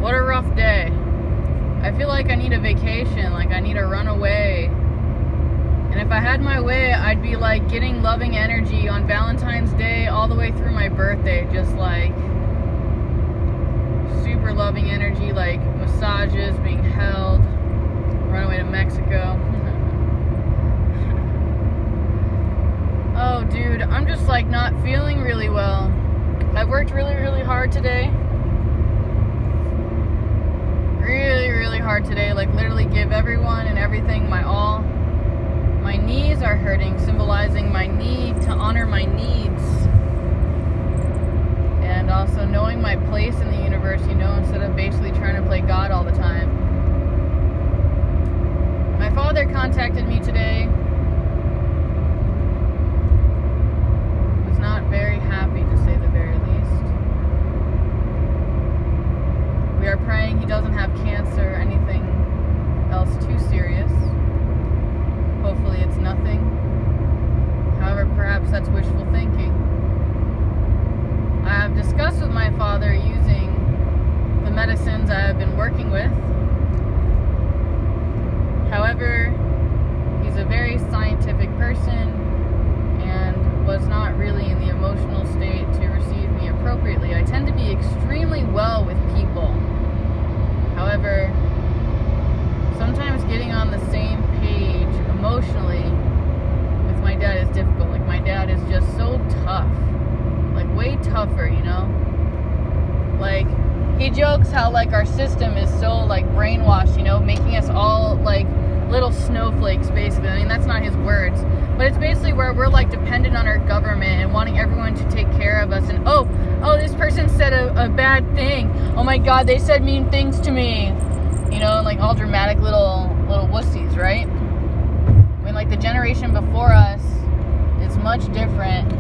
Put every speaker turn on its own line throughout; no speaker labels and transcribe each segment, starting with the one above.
What a rough day. I feel like I need a vacation, like I need to run away. And if I had my way, I'd be like getting loving energy on Valentine's Day all the way through my birthday, just like super loving energy, like massages, being held, run away to Mexico. Oh dude, I'm just like not feeling really well. I worked really hard today. Really hard today, like literally give everyone and everything my all. My knees are hurting, symbolizing my need to honor my needs. And also knowing my place in the universe, instead of basically trying to play God all the time. My father contacted me today. Was not very happy, to say the very least. We are praying he doesn't have cancer or anything else too serious. Hopefully it's nothing. However, perhaps that's wishful thinking. I have discussed with my father using the medicines I have been working with. However, he's a very scientific person and was not really in the emotional state to receive me appropriately. I tend to be extremely well with people. However, sometimes getting on the same page emotionally with my dad is difficult. Like, my dad is just so tough. Like, way tougher, Like, he jokes how, like, our system is so, like, brainwashed, making us all, like, little snowflakes, basically. I mean, that's not his words. But it's basically where we're, like, dependent on our government and wanting everyone to take care of us. And, oh, this person said a bad thing. Oh, my God, they said mean things to me. And, like, all dramatic little wussies, right? I mean, like, the generation before us is much different.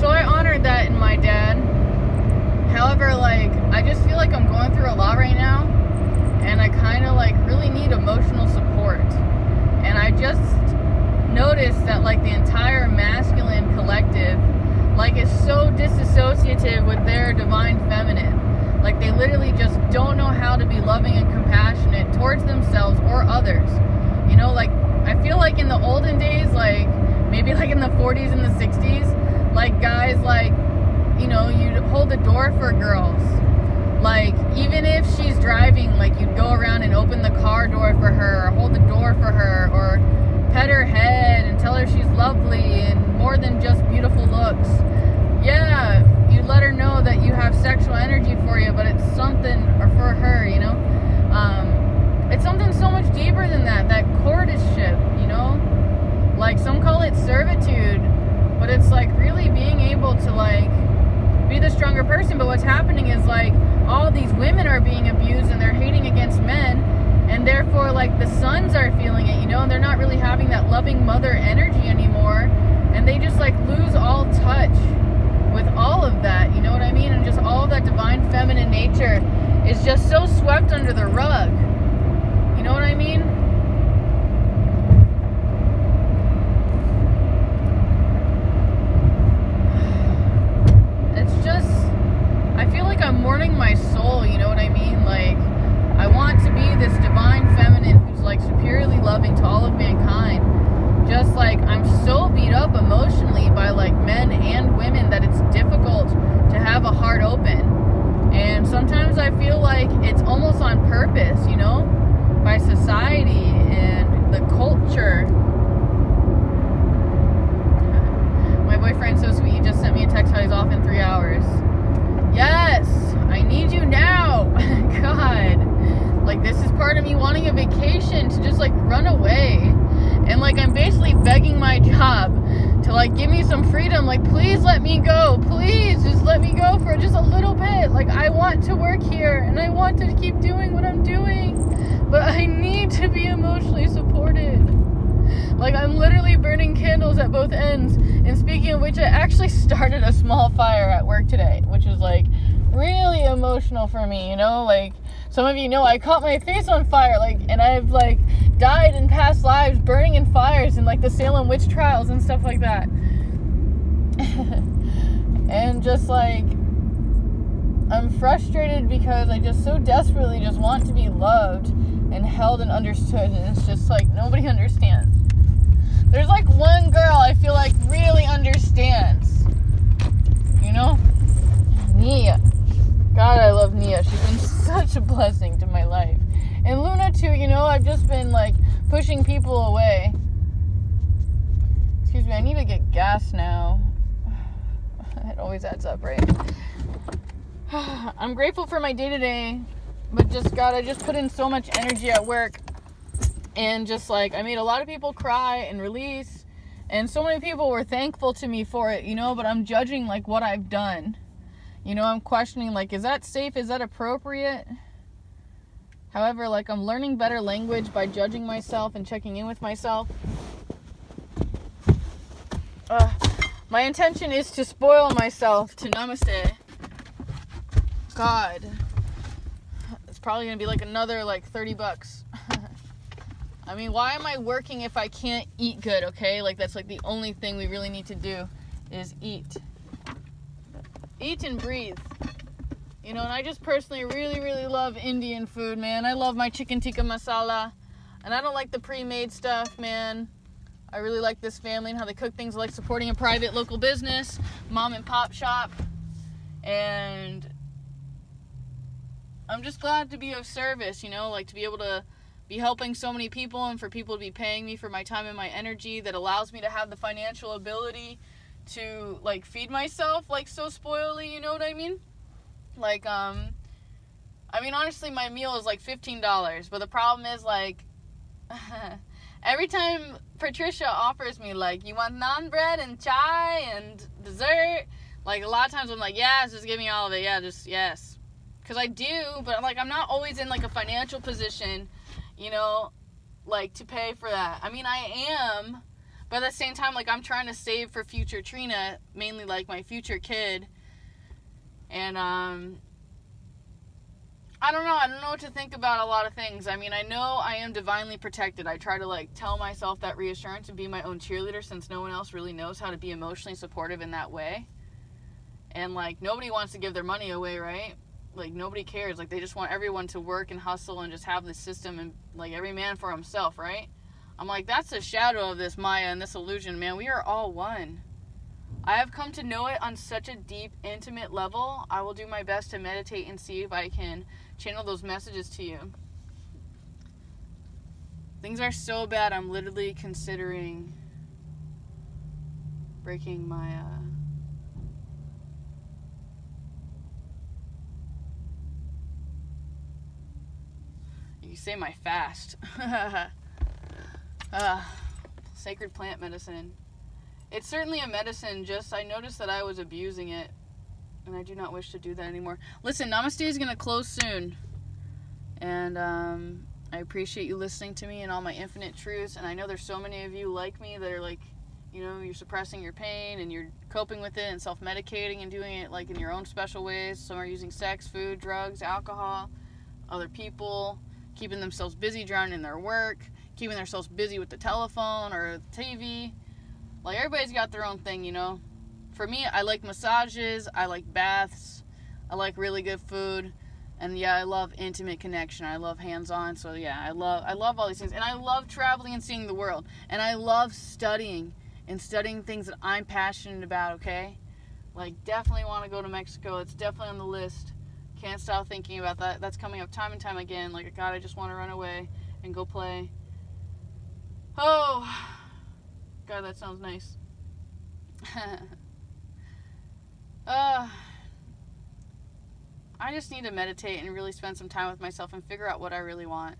So I honored that in my dad. However, like, I just feel like I'm going through a lot right now, and I kind of, like, really need emotional support. And I just noticed that, like, the entire masculine collective, like, is so disassociative with their divine feminine. Like, they literally just don't know how to be loving and compassionate towards themselves or others. Like, I feel like in the olden days, like, maybe like in the 40s and the 60s, like, guys, like, you'd hold the door for girls. Like, even if she's driving, like, you'd go around and open the car door for her, or hold the door for her, or pet her head and tell her she's lovely and more than just beautiful looks. Yeah, you let her know that you have sexual energy for you, but it's something, or for her, it's something so much deeper than that courtship, like, some call it servitude, but it's like really being able to, like, be the stronger person. But what's happening is, like, all these women are being abused and they're hating against men, and therefore, like, the sons are feeling it, and they're not really having that loving mother energy anymore, and they just, like, lose all touch with all of that, you know what I mean? And just all of that divine feminine nature is just so swept under the rug. You know what I mean? It's just, I feel like I'm mourning my soul, you know what I mean? Like, I want to be this divine feminine who's, like, superiorly loving to all of mankind. Just, like, I'm so beat up emotionally by, like, men and women that it's difficult to have a heart open. And sometimes I feel like it's almost on purpose, by society and the culture. My boyfriend's so sweet. He just sent me a text how he's off in 3 hours. Yes, I need you now. God. Like, this is part of me wanting a vacation to just, like, run away. And, like, I'm basically begging my job to, like, give me some freedom. Like, please let me go. Please just let me go for just a little bit. Like, I want to work here and I want to keep doing what I'm doing. But I need to be emotionally supported. Like, I'm literally burning candles at both ends. And speaking of which, I actually started a small fire at work today, which is, like, really emotional for me, Like, some of you know I caught my face on fire, like, and I've, like, died in past lives burning in fires in, like, the Salem witch trials and stuff like that. And just, like, I'm frustrated because I just so desperately just want to be loved and held and understood, and it's just like nobody understands. There's like one girl I feel like really understands, you know? Nia. God, I love Nia. She's been such a blessing to my life. And Luna too, you know, I've just been like pushing people away. Excuse me, I need to get gas now. It always adds up, right? I'm grateful for my day-to-day, but just, God, I just put in so much energy at work, and just like, I made a lot of people cry and release, and so many people were thankful to me for it, you know, but I'm judging like what I've done. You know, I'm questioning like, is that safe? Is that appropriate? However, like, I'm learning better language by judging myself and checking in with myself. My intention is to spoil myself to Namaste. God. It's probably going to be like another like $30. I mean, why am I working if I can't eat good, okay? Like, that's like the only thing we really need to do is eat. Eat and breathe. You know, and I just personally really, really love Indian food, man. I love my chicken tikka masala. And I don't like the pre-made stuff, man. I really like this family and how they cook things. I like supporting a private local business, mom and pop shop. And I'm just glad to be of service, you know, like to be able to be helping so many people and for people to be paying me for my time and my energy that allows me to have the financial ability to, like, feed myself, like, so spoilly, you know what I mean? Like, I mean, honestly, my meal is like $15, but the problem is, like, every time Patricia offers me, like, you want naan bread and chai and dessert, like, a lot of times I'm like, yes, just give me all of it, yeah, just, yes. Because I do, but, like, I'm not always in, like, a financial position, you know, like, to pay for that. I mean, I am, but at the same time, like, I'm trying to save for future Trina, mainly, like, my future kid. And, I don't know what to think about a lot of things. I mean, I know I am divinely protected. I try to, like, tell myself that reassurance and be my own cheerleader, since no one else really knows how to be emotionally supportive in that way. And, like, nobody wants to give their money away, right? Like, nobody cares. Like, they just want everyone to work and hustle and just have this system and, like, every man for himself, right? I'm like, that's a shadow of this Maya and this illusion, man. We are all one. I have come to know it on such a deep, intimate level. I will do my best to meditate and see if I can channel those messages to you. Things are so bad, I'm literally considering breaking my, you say my fast. Sacred plant medicine. It's certainly a medicine, just I noticed that I was abusing it, and I do not wish to do that anymore. Listen, Namaste is going to close soon, and I appreciate you listening to me and all my infinite truths, and I know there's so many of you like me that are like, you know, you're suppressing your pain, and you're coping with it and self-medicating and doing it like in your own special ways. Some are using sex, food, drugs, alcohol, other people, keeping themselves busy, drowning in their work, keeping themselves busy with the telephone or the TV. Like, everybody's got their own thing, you know. For me, I like massages, I like baths, I like really good food, and yeah, I love intimate connection. I love hands-on, so yeah, I love all these things. And I love traveling and seeing the world. And I love studying things that I'm passionate about, okay? Like, definitely want to go to Mexico. It's definitely on the list. Can't stop thinking about that. That's coming up time and time again. Like, God, I just want to run away and go play. Oh, God, that sounds nice. I just need to meditate and really spend some time with myself and figure out what I really want.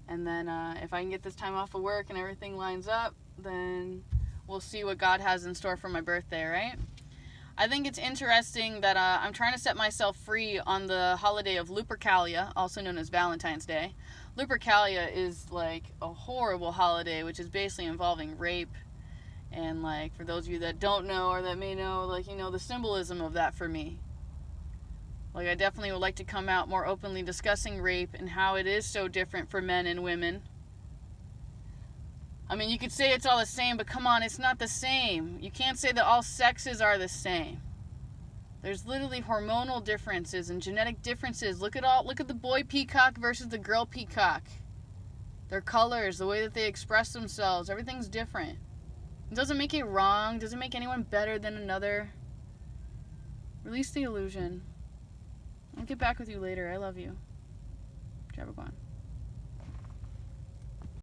And then if I can get this time off of work and everything lines up, then we'll see what God has in store for my birthday, right? I think it's interesting that I'm trying to set myself free on the holiday of Lupercalia, also known as Valentine's Day. Lupercalia is like a horrible holiday, which is basically involving rape. And like, for those of you that don't know or that may know, like, you know, the symbolism of that for me. Like, I definitely would like to come out more openly discussing rape and how it is so different for men and women. I mean, you could say it's all the same, but come on, it's not the same. You can't say that all sexes are the same. There's literally hormonal differences and genetic differences. Look at the boy peacock versus the girl peacock. Their colors, the way that they express themselves, everything's different. It doesn't make it wrong, doesn't make anyone better than another. Release the illusion. I'll get back with you later. I love you. Jabberquan.